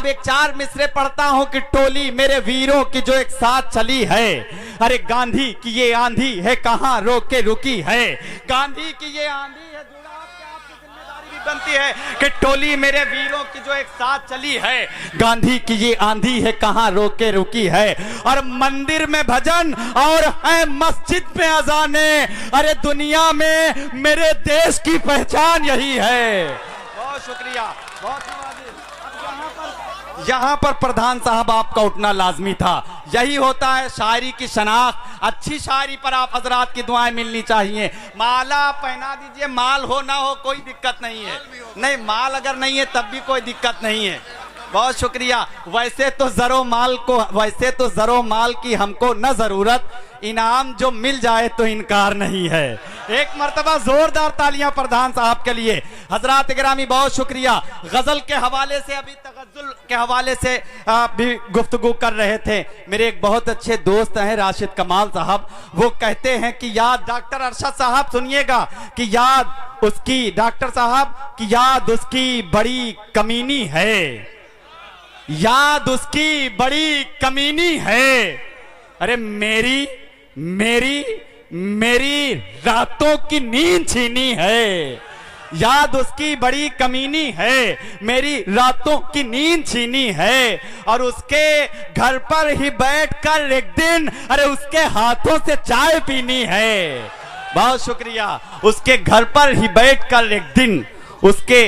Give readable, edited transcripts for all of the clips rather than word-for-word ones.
अब एक 4 मिसरे पढ़ता हूं कि टोली मेरे वीरों की जो एक साथ चली है। अरे गांधी की ये आंधी है कहां रोक के रुकी है। गांधी की ये आंधी है आपकी जिम्मेदारी भी बनती है कि टोली मेरे वीरों की जो एक साथ चली है। गांधी की ये आंधी है कहां रोक के रुकी है। और मंदिर में भजन और है मस्जिद में अजाने। अरे दुनिया में मेरे देश की पहचान यही है। बहुत शुक्रिया, बहुत यहाँ पर प्रधान साहब आपका उठना लाजमी था। यही होता है शायरी की शनाख्त। अच्छी शायरी पर आप हजरात की दुआएं मिलनी चाहिए। माला पहना दीजिए, माल हो ना हो कोई दिक्कत नहीं है। नहीं, माल अगर नहीं है तब भी कोई दिक्कत नहीं है। बहुत शुक्रिया। वैसे तो जरो माल की हमको न जरूरत, इनाम जो मिल जाए तो इनकार नहीं है। एक मर्तबा जोरदार तालियां प्रधान साहब के लिए। हजरात गिरामी बहुत शुक्रिया। गजल के हवाले से, अभी तगज्जुल के हवाले से भी गुफ्तगू कर रहे थे। मेरे एक बहुत अच्छे दोस्त हैं राशिद कमाल साहब, वो कहते हैं कि याद डॉक्टर अरशद साहब सुनिएगा कि याद उसकी, डॉक्टर साहब की याद उसकी बड़ी कमीनी है। याद उसकी बड़ी कमीनी है। अरे मेरी मेरी मेरी रातों की नींद छीनी है। याद उसकी बड़ी कमीनी है, मेरी रातों की नींद छीनी है। और उसके घर पर ही बैठकर एक दिन अरे उसके हाथों से चाय पीनी है। बहुत शुक्रिया। उसके घर पर ही बैठकर एक दिन उसके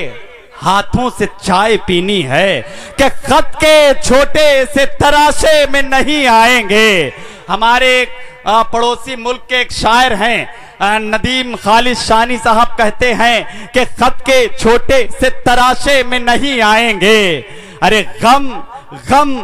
हाथों से चाय पीनी है कि खत के छोटे से तराशे में नहीं आएंगे। हमारे पड़ोसी मुल्क के एक शायर हैं नदीम खालिद शानी साहब, कहते हैं कि खत के छोटे से तराशे में नहीं आएंगे। अरे गम गम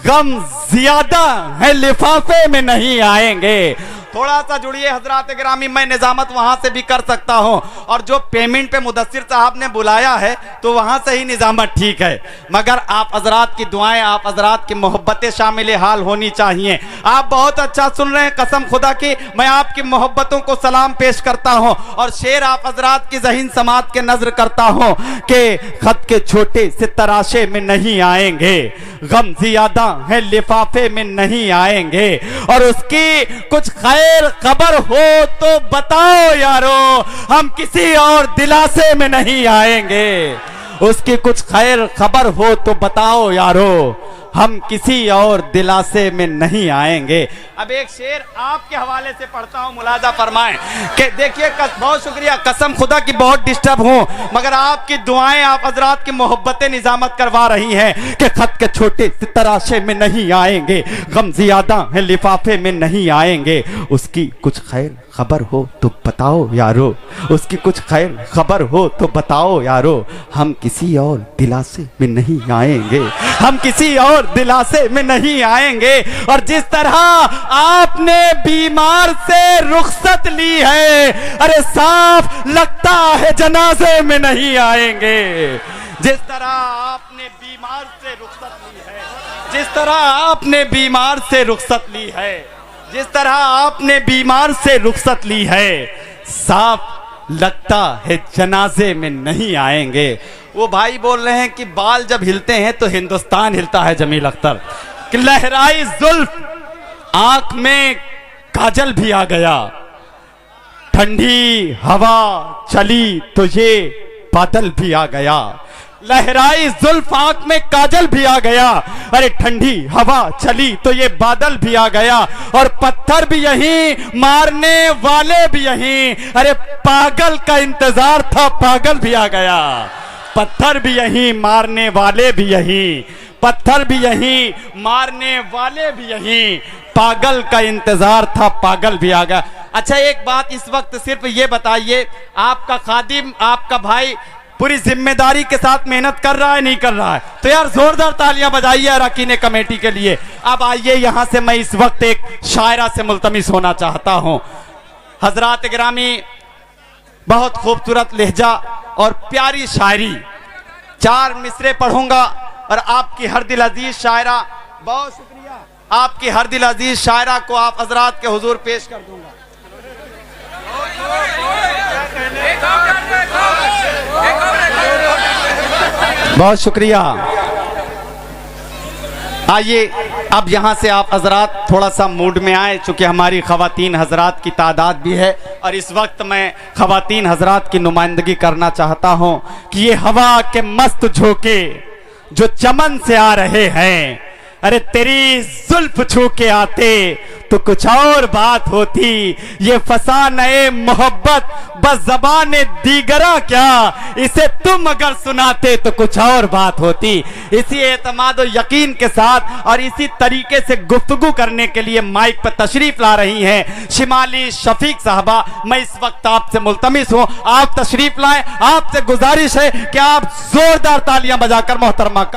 गम ज्यादा है लिफाफे में नहीं आएंगे। थोड़ा सा जुड़िए हजरात गिरामी, मैं निजामत वहां से भी कर सकता हूं। और जो पेमेंट पे मुदस्सिर साहब ने बुलाया है तो वहां से ही निजामत ठीक है, मगर आप हजरात की दुआएं, आप हजरात की मोहब्बतें शामिल हाल होनी चाहिए। आप बहुत अच्छा सुन रहे हैं, कसम खुदा की मैं आपकी मोहब्बतों को सलाम पेश करता हूं। और शेर आप हजरात की ज़हीन समात के नजर करता हूं कि खत के छोटे से तराशे में नहीं आएंगे, गम ज्यादा है लिफाफे में नहीं आएंगे। और उसकी कुछ खबर हो तो बताओ यारो, हम किसी और दिलासे में नहीं आएंगे। उसकी कुछ खैर खबर हो तो बताओ यारो, हम किसी और दिलासे में नहीं आएंगे। अब एक शेर आपके हवाले से पढ़ता हूं, मुलाजा फरमाएं कि देखिए बहुत शुक्रिया, कसम खुदा की बहुत डिस्टर्ब हूं, मगर आपकी दुआएं, आप हजरात की मोहब्बतें निजामत करवा रही हैं कि खत के छोटे से तराशे में नहीं आएंगे, गम ज्यादा है लिफाफे में नहीं आएंगे। उसकी कुछ खैर खबर हो तो बताओ यारो, उसकी कुछ खैर खबर हो तो बताओ यारो, हम किसी और दिलासे में नहीं आएंगे, हम किसी और दिलासे में नहीं आएंगे। और जिस तरह आपने बीमार से रुखसत ली है, अरे साफ लगता है जनाजे में नहीं आएंगे। जिस तरह आपने बीमार से रुखसत ली है, जिस तरह आपने बीमार से रुखसत ली है, जिस तरह आपने बीमार से रुखसत ली है, साफ लगता है जनाजे में नहीं आएंगे। वो भाई बोल रहे हैं कि बाल जब हिलते हैं तो हिंदुस्तान हिलता है। जमील अख्तर कि लहराई जुल्फ, आंख में काजल भी आ गया, ठंडी हवा चली तो ये बादल भी आ गया। लहराई जुल्फ, आंख में काजल भी आ गया, अरे ठंडी हवा चली तो ये बादल भी आ गया। और पत्थर भी यहीं, मारने वाले भी यहीं, अरे पागल का इंतजार था, पागल भी आ गया। पत्थर भी यहीं, मारने वाले भी यहीं, पत्थर भी यहीं, मारने वाले भी यहीं, पागल का इंतजार था, पागल भी आ गया। अच्छा एक बात इस वक्त सिर्फ ये बताइए, आपका खादिम, आपका भाई पूरी जिम्मेदारी के साथ मेहनत कर रहा है, नहीं कर रहा है? तो यार जोरदार तालियां बजाइए अरकान कमेटी के लिए। अब आइए यहां से मैं इस वक्त एक शायरा से मुल्तमिस होना चाहता हूं। हजरात गिरामी, बहुत खूबसूरत लहजा और प्यारी शायरी, 4 मिसरे पढ़ूंगा और आपकी हर दिल अजीज शायरा, बहुत शुक्रिया, आपकी हर दिल अजीज शायरा को आप हजरात के हुजूर पेश कर दूंगा। बहुत शुक्रिया। आइए अब यहाँ से आप हजरात थोड़ा सा मूड में आए, चूँकि हमारी ख़वातीन हजरात की तादाद भी है और इस वक्त मैं ख़वातीन हजरात की नुमाइंदगी करना चाहता हूँ कि ये हवा के मस्त झोंके जो चमन से आ रहे हैं, अरे तेरी जुल्फ छू के आते तो कुछ और बात होती। ये फसाने मोहब्बत बस ज़बाने दीगरा क्या, इसे तुम अगर सुनाते तो कुछ और बात होती। इसी एतमाद और यकीन के साथ और इसी तरीके से गुफ्तगू करने के लिए माइक पर तशरीफ ला रही हैं शिमाली शफीक साहबा। मैं इस वक्त आपसे मुल्तमिस हूँ, आप तशरीफ लाएं। आपसे गुजारिश है कि आप जोरदार तालियां बजाकर मोहतरमा कर